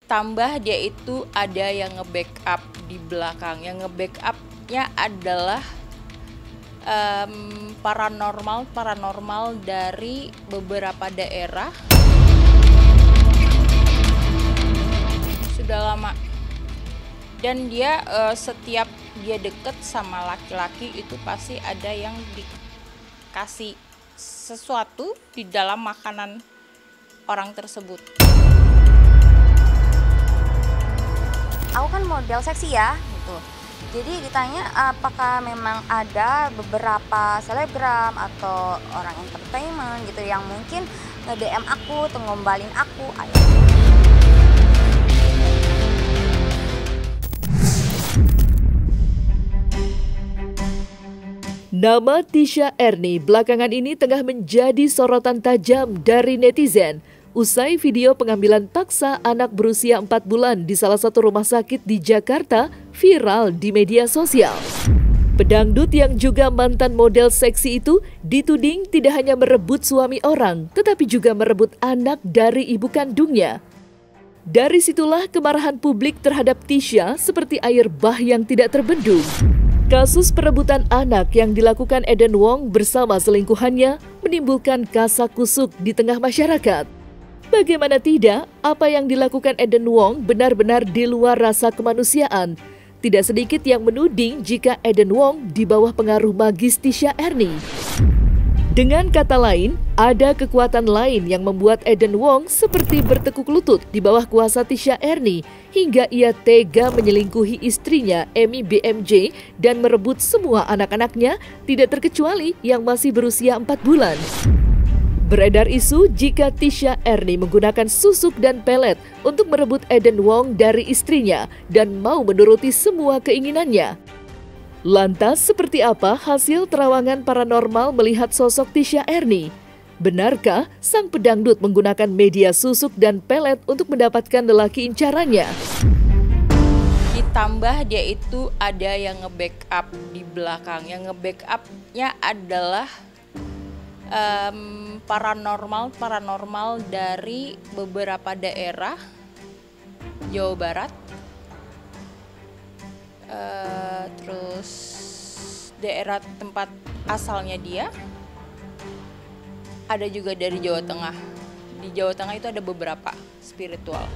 Ditambah dia itu ada yang nge-backup di belakang. Yang nge-backupnya adalah paranormal dari beberapa daerah. Sudah lama. Dan dia setiap dia deket sama laki-laki itu pasti ada yang dikasih sesuatu di dalam makanan orang tersebut. Aku kan model seksi ya, gitu. Jadi ditanya apakah memang ada beberapa selebgram atau orang entertainment gitu yang mungkin nge-DM aku atau ngombalin aku. Nama Tisha Ernie belakangan ini tengah menjadi sorotan tajam dari netizen. Usai video pengambilan paksa anak berusia 4 bulan di salah satu rumah sakit di Jakarta viral di media sosial. Pedangdut yang juga mantan model seksi itu dituding tidak hanya merebut suami orang, tetapi juga merebut anak dari ibu kandungnya. Dari situlah kemarahan publik terhadap Tisha seperti air bah yang tidak terbendung. Kasus perebutan anak yang dilakukan Eden Wong bersama selingkuhannya menimbulkan kasakusuk di tengah masyarakat. Bagaimana tidak, apa yang dilakukan Eden Wong benar-benar di luar rasa kemanusiaan. Tidak sedikit yang menuding jika Eden Wong di bawah pengaruh magis Tisha Ernie. Dengan kata lain, ada kekuatan lain yang membuat Eden Wong seperti bertekuk lutut di bawah kuasa Tisha Ernie hingga ia tega menyelingkuhi istrinya Emi BMJ dan merebut semua anak-anaknya, tidak terkecuali yang masih berusia 4 bulan. Beredar isu jika Tisha Ernie menggunakan susuk dan pelet untuk merebut Eden Wong dari istrinya dan mau menuruti semua keinginannya. Lantas seperti apa hasil terawangan paranormal melihat sosok Tisha Ernie? Benarkah sang pedangdut menggunakan media susuk dan pelet untuk mendapatkan lelaki incarannya? Ditambah dia itu ada yang nge-backup di belakang. Yang nge-backupnya adalah paranormal dari beberapa daerah Jawa Barat, terus daerah tempat asalnya dia, ada juga dari Jawa Tengah. Di Jawa Tengah itu ada beberapa spiritual,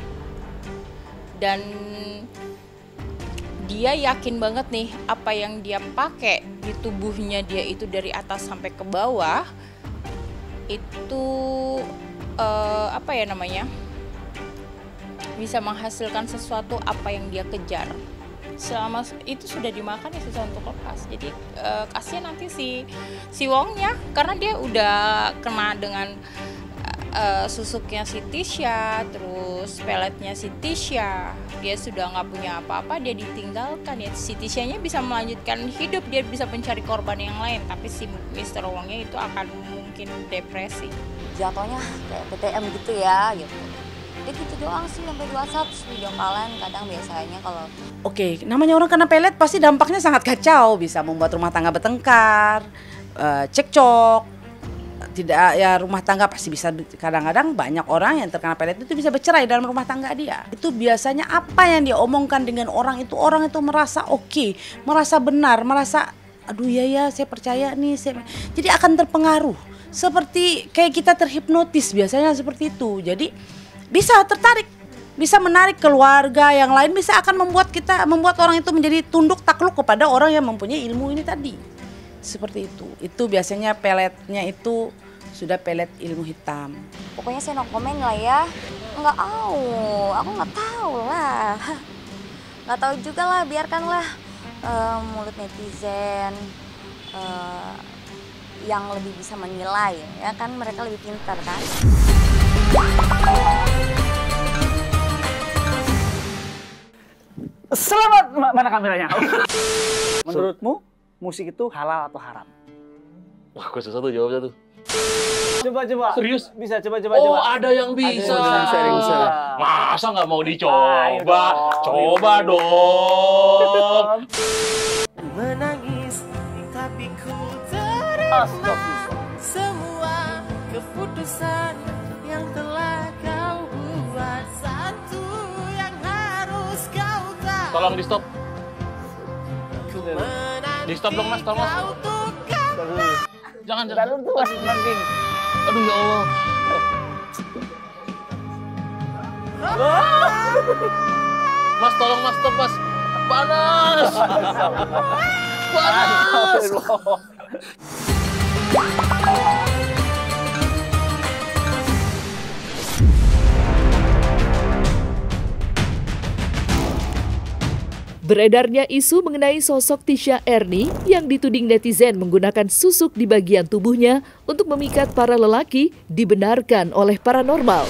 dan dia yakin banget nih apa yang dia pakai di tubuhnya dia itu dari atas sampai ke bawah itu bisa menghasilkan sesuatu apa yang dia kejar. Selama itu sudah dimakan ya susah untuk lepas. Jadi kasihan nanti si Wongnya karena dia udah kena dengan susuknya si Tisha, terus peletnya si Tisha. Dia sudah nggak punya apa-apa, dia ditinggalkan ya. Si Tisha-nya bisa melanjutkan hidup, dia bisa mencari korban yang lain, tapi si Mr. Wongnya itu akan mungkin depresi. Jatuhnya kayak PTM gitu ya, gitu. Dia gitu doang sih sampai di WhatsApp, video kalian kadang biasanya kalau... Oke, namanya orang kena pelet pasti dampaknya sangat kacau, bisa membuat rumah tangga bertengkar, cekcok. Tidak ya, rumah tangga pasti bisa, kadang-kadang banyak orang yang terkena pelet itu bisa bercerai dalam rumah tangga dia. Itu biasanya apa yang dia omongkan dengan orang itu merasa oke, merasa benar, merasa aduh ya saya percaya nih, jadi akan terpengaruh. Seperti kayak kita terhipnotis biasanya seperti itu. Jadi bisa tertarik, bisa menarik keluarga yang lain, bisa akan membuat orang itu menjadi tunduk takluk kepada orang yang mempunyai ilmu ini tadi. Seperti itu. Itu biasanya peletnya itu sudah pelet ilmu hitam. Pokoknya saya no komen lah ya. Nggak tahu, aku nggak tahu lah. Nggak tahu juga lah, biarkanlah mulut netizen yang lebih bisa menilai, ya kan, mereka lebih pintar kan. Selamat, mana kameranya? Menurutmu musik itu halal atau haram? Wah, gue susah tuh jawabnya tuh. Coba. Serius? Bisa, coba. Oh, ada yang bisa. Bisa. Masa nggak mau dicoba? Coba dong. Menangis, tapi ku terima semua keputusan yang telah kau buat. Satu yang Tolong di stop. Di stop dong mas, tolong mas. Jangan. Lalu tuh mas mending. Aduh ya Allah. Mas tolong mas, stop mas. Panas. Panas. Beredarnya isu mengenai sosok Tisha Ernie yang dituding netizen menggunakan susuk di bagian tubuhnya untuk memikat para lelaki dibenarkan oleh paranormal.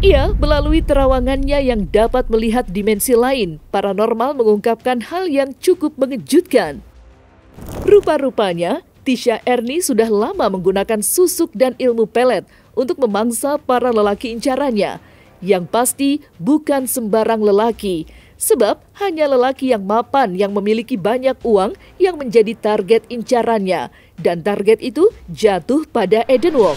Ia melalui terawangannya yang dapat melihat dimensi lain, paranormal mengungkapkan hal yang cukup mengejutkan. Rupa-rupanya, Tisha Ernie sudah lama menggunakan susuk dan ilmu pelet untuk memangsa para lelaki incarannya. Yang pasti bukan sembarang lelaki, sebab hanya lelaki yang mapan yang memiliki banyak uang yang menjadi target incarannya, dan target itu jatuh pada Eden Wong.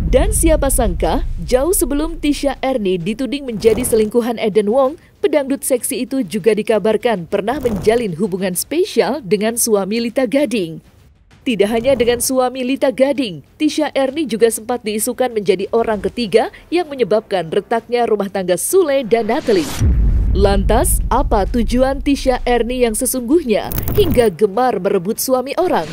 Dan siapa sangka, jauh sebelum Tisha Ernie dituding menjadi selingkuhan Eden Wong, pedangdut seksi itu juga dikabarkan pernah menjalin hubungan spesial dengan suami Lita Gading. Tidak hanya dengan suami Lita Gading, Tisha Ernie juga sempat diisukan menjadi orang ketiga yang menyebabkan retaknya rumah tangga Sule dan Natalie. Lantas, apa tujuan Tisha Ernie yang sesungguhnya hingga gemar merebut suami orang?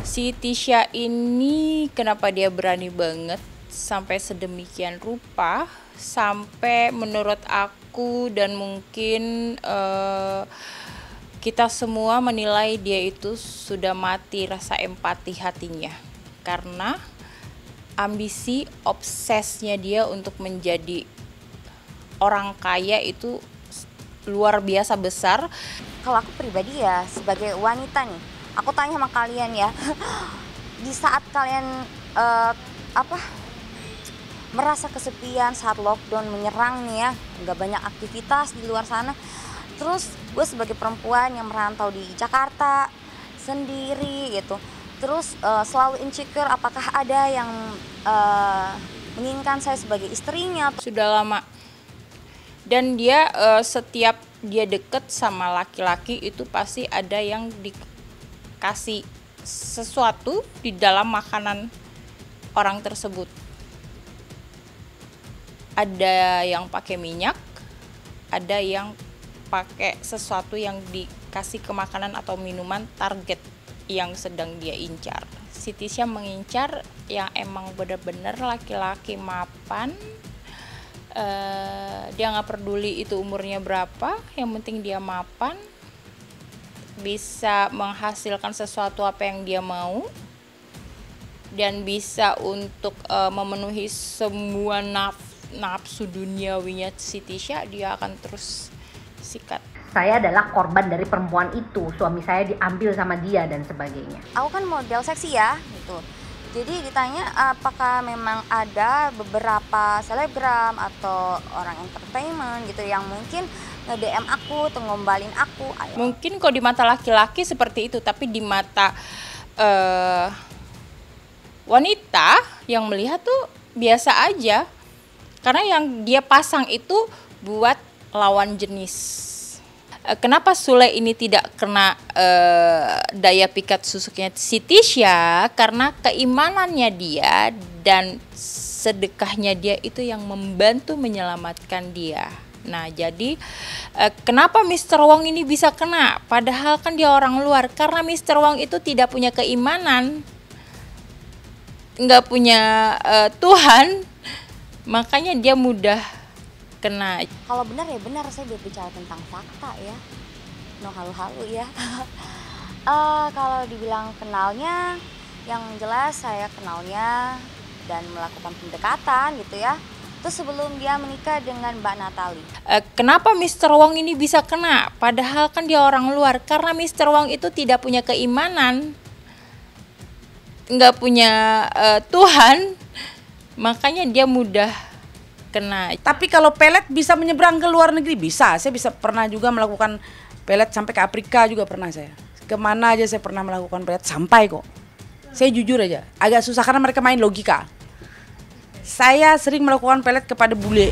Si Tisha ini kenapa dia berani banget sampai sedemikian rupa, sampai menurut aku dan mungkin kita semua menilai dia itu sudah mati rasa empati hatinya, karena ambisi obsesnya dia untuk menjadi orang kaya itu luar biasa besar. Kalau aku pribadi ya sebagai wanita nih, aku tanya sama kalian ya, di saat kalian merasa kesepian saat lockdown menyerang nih ya, nggak banyak aktivitas di luar sana, terus gue sebagai perempuan yang merantau di Jakarta sendiri gitu, terus selalu insecure apakah ada yang menginginkan saya sebagai istrinya. Sudah lama. Dan dia setiap dia deket sama laki-laki itu pasti ada yang dikasih sesuatu di dalam makanan orang tersebut. Ada yang pakai minyak, ada yang pakai sesuatu yang dikasih ke makanan atau minuman target yang sedang dia incar. Si Tisha mengincar yang emang benar-benar laki-laki mapan. Dia nggak peduli itu umurnya berapa, yang penting dia mapan, bisa menghasilkan sesuatu apa yang dia mau, dan bisa untuk memenuhi semua nafsu duniawinya si Tisha. Dia akan terus sikat. Saya adalah korban dari perempuan itu, suami saya diambil sama dia dan sebagainya. Aku kan model seksi ya, gitu. Jadi ditanya apakah memang ada beberapa selebgram atau orang entertainment gitu yang mungkin nge-DM aku atau ngombalin aku. Mungkin kok di mata laki-laki seperti itu, tapi di mata wanita yang melihat tuh biasa aja. Karena yang dia pasang itu buat lawan jenis. Kenapa Sule ini tidak kena daya pikat susuknya si Tisha? Karena keimanannya dia dan sedekahnya dia itu yang membantu menyelamatkan dia. Nah, jadi kenapa Mr. Wong ini bisa kena? Padahal kan dia orang luar. Karena Mr. Wong itu tidak punya keimanan, nggak punya Tuhan, makanya dia mudah kena. Kalau benar ya benar, saya berbicara tentang fakta ya, no halu-halu ya. Kalau dibilang kenalnya, yang jelas saya kenalnya dan melakukan pendekatan gitu ya. Terus sebelum dia menikah dengan Mbak Natalie. Kenapa Mr. Wong ini bisa kena? Padahal kan dia orang luar. Karena Mr. Wong itu tidak punya keimanan, nggak punya Tuhan, makanya dia mudah kena. Tapi kalau pelet bisa menyeberang ke luar negeri, bisa. Saya bisa pernah juga melakukan pelet sampai ke Afrika juga pernah saya. Kemana aja saya pernah melakukan pelet sampai kok. Saya jujur aja, agak susah karena mereka main logika. Saya sering melakukan pelet kepada bule.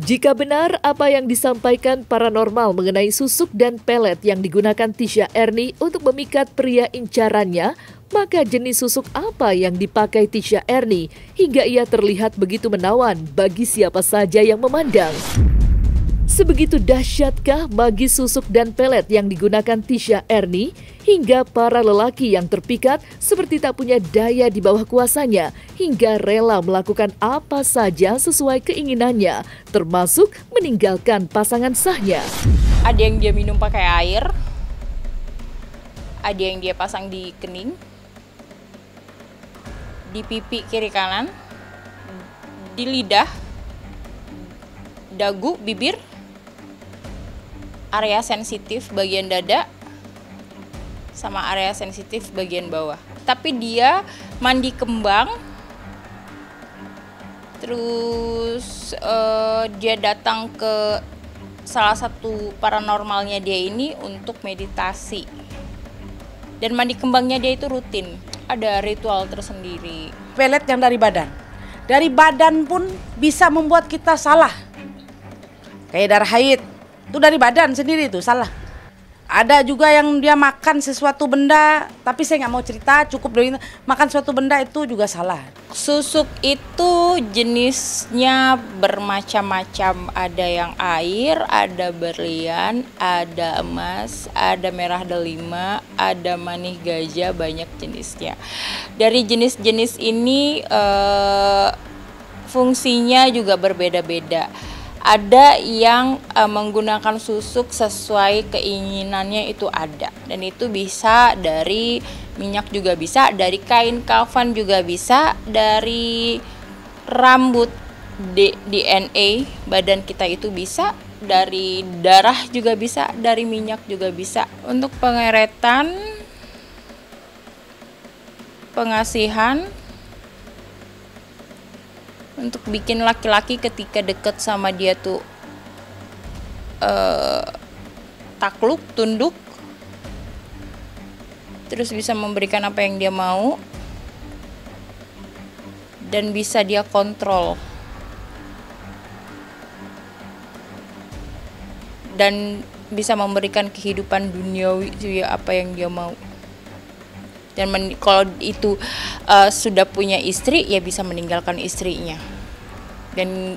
Jika benar apa yang disampaikan paranormal mengenai susuk dan pelet yang digunakan Tisha Ernie untuk memikat pria incarannya, maka jenis susuk apa yang dipakai Tisha Ernie hingga ia terlihat begitu menawan bagi siapa saja yang memandang? Sebegitu dahsyatkah magis susuk dan pelet yang digunakan Tisha Ernie hingga para lelaki yang terpikat seperti tak punya daya di bawah kuasanya hingga rela melakukan apa saja sesuai keinginannya, termasuk meninggalkan pasangan sahnya. Ada yang dia minum pakai air, ada yang dia pasang di kening, di pipi kiri kanan, di lidah, dagu, bibir, area sensitif bagian dada, sama area sensitif bagian bawah. Tapi dia mandi kembang, terus dia datang ke salah satu paranormalnya dia ini untuk meditasi. Dan mandi kembangnya dia itu rutin, ada ritual tersendiri. Pelet yang dari badan pun bisa membuat kita salah. Kayak darah haid, itu dari badan sendiri itu salah. Ada juga yang dia makan sesuatu benda, tapi saya nggak mau cerita, cukup dari makan suatu benda itu juga salah. Susuk itu jenisnya bermacam-macam, ada yang air, ada berlian, ada emas, ada merah delima, ada manih gajah, banyak jenisnya. Dari jenis-jenis ini fungsinya juga berbeda-beda. Ada yang menggunakan susuk sesuai keinginannya itu ada. Dan itu bisa dari minyak juga bisa, dari kain kafan juga bisa, dari rambut DNA badan kita itu bisa, dari darah juga bisa, dari minyak juga bisa. Untuk pengeretan, pengasihan, untuk bikin laki-laki ketika deket sama dia tuh takluk, tunduk, terus bisa memberikan apa yang dia mau dan bisa dia kontrol dan bisa memberikan kehidupan duniawi apa yang dia mau. Dan kalau itu sudah punya istri, ya bisa meninggalkan istrinya. Dan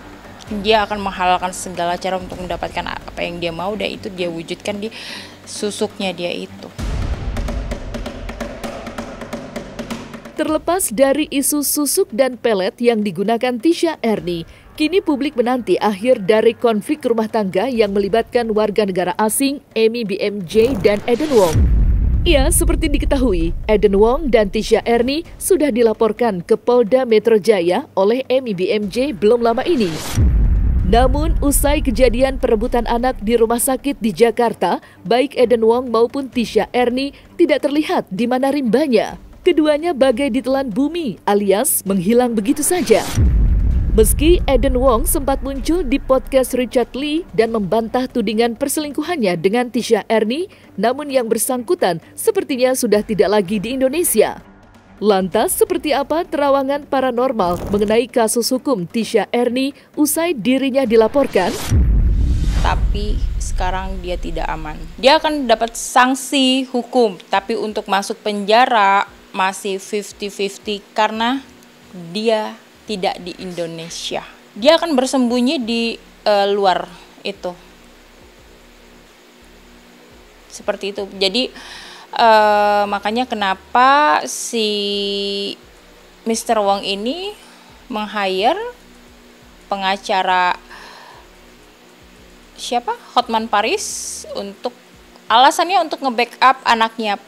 dia akan menghalalkan segala cara untuk mendapatkan apa yang dia mau, dan itu dia wujudkan di susuknya dia itu. Terlepas dari isu susuk dan pelet yang digunakan Tisha Ernie, kini publik menanti akhir dari konflik rumah tangga yang melibatkan warga negara asing Amy BMJ dan Eden Wong. Ya, seperti diketahui, Eden Wong dan Tisha Ernie sudah dilaporkan ke Polda Metro Jaya oleh Amy BMJ belum lama ini. Namun, usai kejadian perebutan anak di rumah sakit di Jakarta, baik Eden Wong maupun Tisha Ernie tidak terlihat di mana rimbanya. Keduanya bagai ditelan bumi alias menghilang begitu saja. Meski Eden Wong sempat muncul di podcast Richard Lee dan membantah tudingan perselingkuhannya dengan Tisha Ernie, namun yang bersangkutan sepertinya sudah tidak lagi di Indonesia. Lantas, seperti apa terawangan paranormal mengenai kasus hukum Tisha Ernie usai dirinya dilaporkan? Tapi sekarang dia tidak aman. Dia akan dapat sanksi hukum, tapi untuk masuk penjara masih 50-50 karena dia tidak di Indonesia. Dia akan bersembunyi di luar itu. Seperti itu. Jadi makanya kenapa si Mr. Wong ini meng-hire pengacara siapa? Hotman Paris untuk alasannya untuk nge-backup anaknya.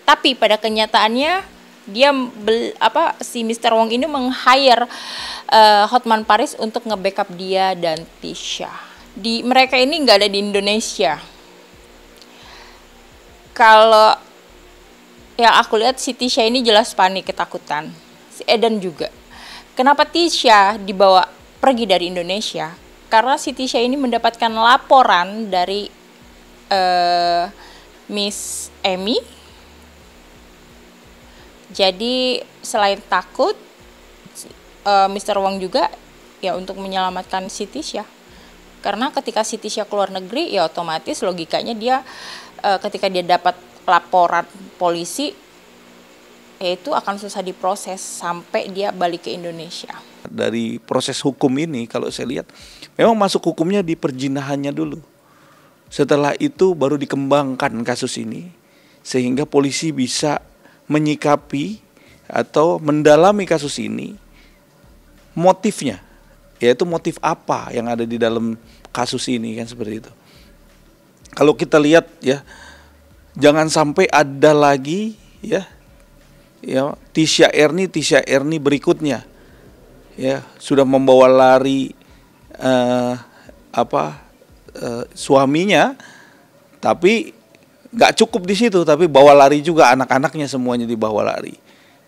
Tapi pada kenyataannya dia si Mr. Wong ini meng-hire Hotman Paris untuk nge-backup dia dan Tisha. Mereka ini nggak ada di Indonesia. Kalau yang aku lihat si Tisha ini jelas panik, ketakutan. Si Eden juga. Kenapa Tisha dibawa pergi dari Indonesia? Karena si Tisha ini mendapatkan laporan dari Miss Amy. Jadi selain takut, Mr. Wong juga ya untuk menyelamatkan si Tisha. Karena ketika si Tisha keluar negeri, ya otomatis logikanya dia ketika dia dapat laporan polisi, ya itu akan susah diproses sampai dia balik ke Indonesia. Dari proses hukum ini kalau saya lihat, memang masuk hukumnya di perjinahannya dulu. Setelah itu baru dikembangkan kasus ini, sehingga polisi bisa menyikapi atau mendalami kasus ini, motifnya, yaitu motif apa yang ada di dalam kasus ini, kan seperti itu. Kalau kita lihat ya, jangan sampai ada lagi ya Tisha Erni berikutnya ya sudah membawa lari suaminya, tapi nggak cukup di situ, tapi bawa lari juga anak-anaknya, semuanya dibawa lari.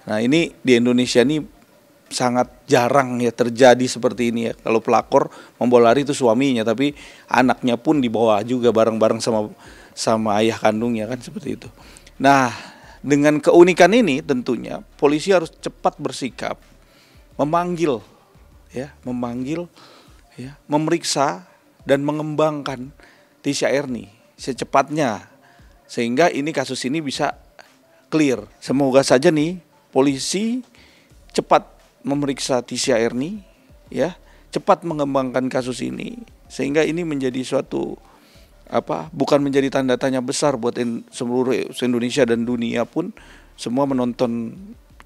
Nah ini di Indonesia ini sangat jarang ya terjadi seperti ini ya. Kalau pelakor membawa lari itu suaminya, tapi anaknya pun dibawa juga bareng-bareng sama ayah kandungnya, kan seperti itu. Nah, dengan keunikan ini tentunya polisi harus cepat bersikap, memanggil, memeriksa dan mengembangkan Tisha Erni secepatnya, sehingga kasus ini bisa clear. Semoga saja nih polisi cepat memeriksa Tisha Erni, cepat mengembangkan kasus ini, sehingga ini menjadi suatu bukan menjadi tanda tanya besar buat seluruh Indonesia dan dunia pun semua menonton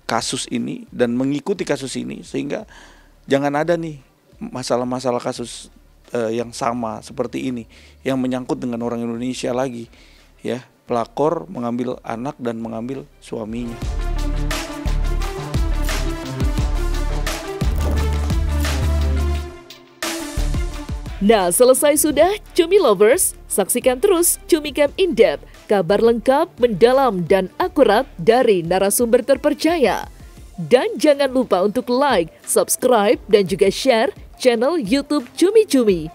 kasus ini dan mengikuti kasus ini, sehingga jangan ada nih masalah-masalah kasus yang sama seperti ini yang menyangkut dengan orang Indonesia lagi, ya, pelakor mengambil anak dan mengambil suaminya. Nah, selesai sudah Cumi Lovers, saksikan terus Cumi Camp In-Depth, kabar lengkap, mendalam, dan akurat dari narasumber terpercaya. Dan jangan lupa untuk like, subscribe, dan juga share channel YouTube Cumi Cumi.